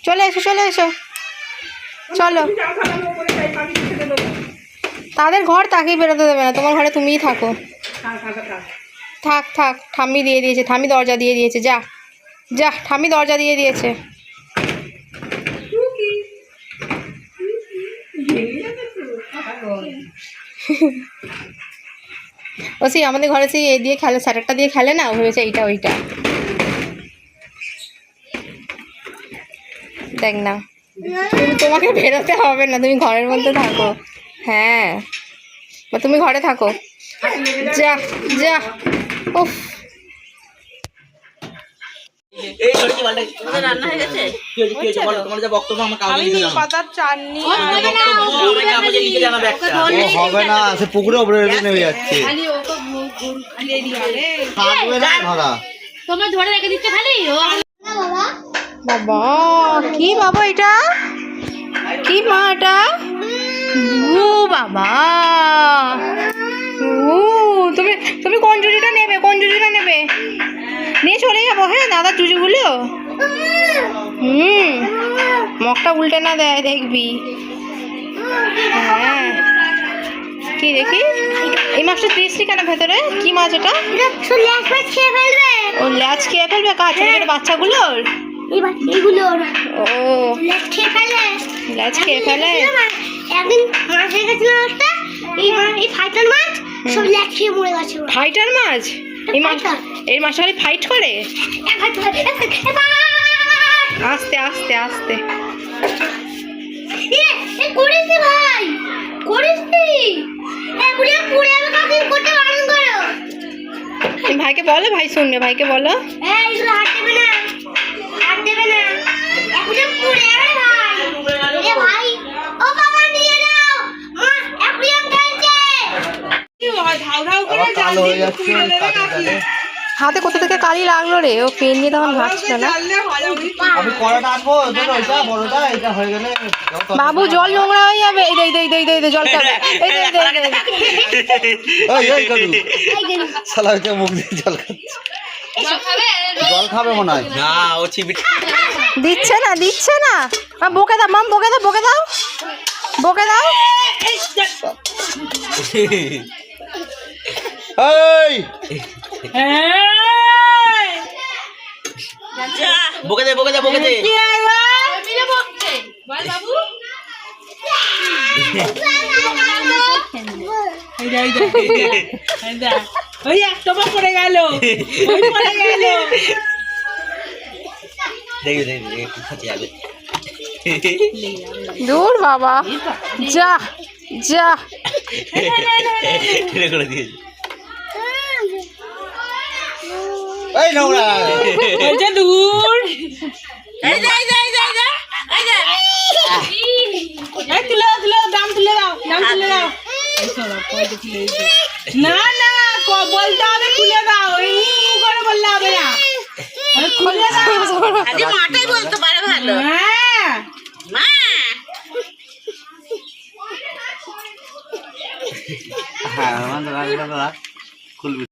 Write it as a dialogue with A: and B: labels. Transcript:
A: চলে এসো চলে এসো, চলো। তাদের ঘর তাকেই বেরোতে দেবে না, তোমার ঘরে তুমিই থাকো। থাক থাক, ঠাম্মি দিয়ে দিয়েছে, ঠাম্মি দরজা দিয়ে দিয়েছে, যা যা, ঠাম্মি দরজা দিয়ে দিয়েছে। ও সেই আমাদের ঘরে সেই এ দিয়ে খেলে, স্যাটারটা দিয়ে খেলে না, হয়েছে এইটা ওইটা। দেখ না, তোমাকে বেরোতে হবে না, তুমি ঘরের মধ্যে থাকো। হ্যাঁ, বা তুমি ঘরে থাকো, যা যা। উফ,
B: হবে না, সে পুকুরে উপরে নেমে যাচ্ছে।
C: তোমার ধরে রেখে দিচ্ছে খালি।
A: বাবা কি বাবা, এটা কি মা, এটা ও বাবা। ও তুমি তুমি কোন জুজুটা নেবে, কোন জুজুটা নেবে? নিয়ে চলে যাবো। হ্যাঁ, দাদার জুজুগুলো। মগটা উল্টে না দেয়, দেখবি। হ্যাঁ, কি দেখি এই মাছটা দিয়েছি কেন ভেতরে? কি মাছ এটা? ও ল্যাচ খেয়ে ফেলবে, কাজ ছোট ছোট বাচ্চাগুলোর। ও ল্যাচ খেয়ে ফেলে।
C: একদিন মাছ হয়ে গেছিল একটা, এই ফাইটার মাছ সব ল্যাচ খেয়ে মরে গেছে।
A: ফাইটার মাছ? এই মাছ, এই মাছ খালি ফাইট করে? আস্তে আস্তে আস্তে।
C: করিস ভাই, করিস
A: ভাইকে বলো, ভাই শুনবে, ভাইকে বলো।
C: হাত দেবে না, ভাই। ও বাবা নিয়ে যাও,
A: হাতে কোথা থেকে কালি লাগলো রে? ও পেন নিয়ে তখন ঘাটছিল না।
B: আমি কড়াটা আনবো, ওইটা বড়টা, এটা হয়ে গেলে
A: বাবু জল নোংরা হয়ে যাবে। এই দে জল খাবে। এই
B: শালা হচ্ছে মুখ দিয়ে জল খাচ্ছে। জল খাবে মনে হয় না, ও চিবি
A: দিচ্ছে না। বকে দাও মাম, বকে দাও বকে দাও।
B: এই বকে দে
D: ওই একটা পড়ে গেল।
A: দূর বাবা, যা যা।
B: এই নোংরা
D: দূর দাম তুলে দাও। না বলতে হবে, খুলে দাও। করে বললে হবে না, খুলে দাও।
C: মাটাই বলতে পারে ভালো।
D: হ্যাঁ
C: মা
B: হ্যাঁ, খুলবি।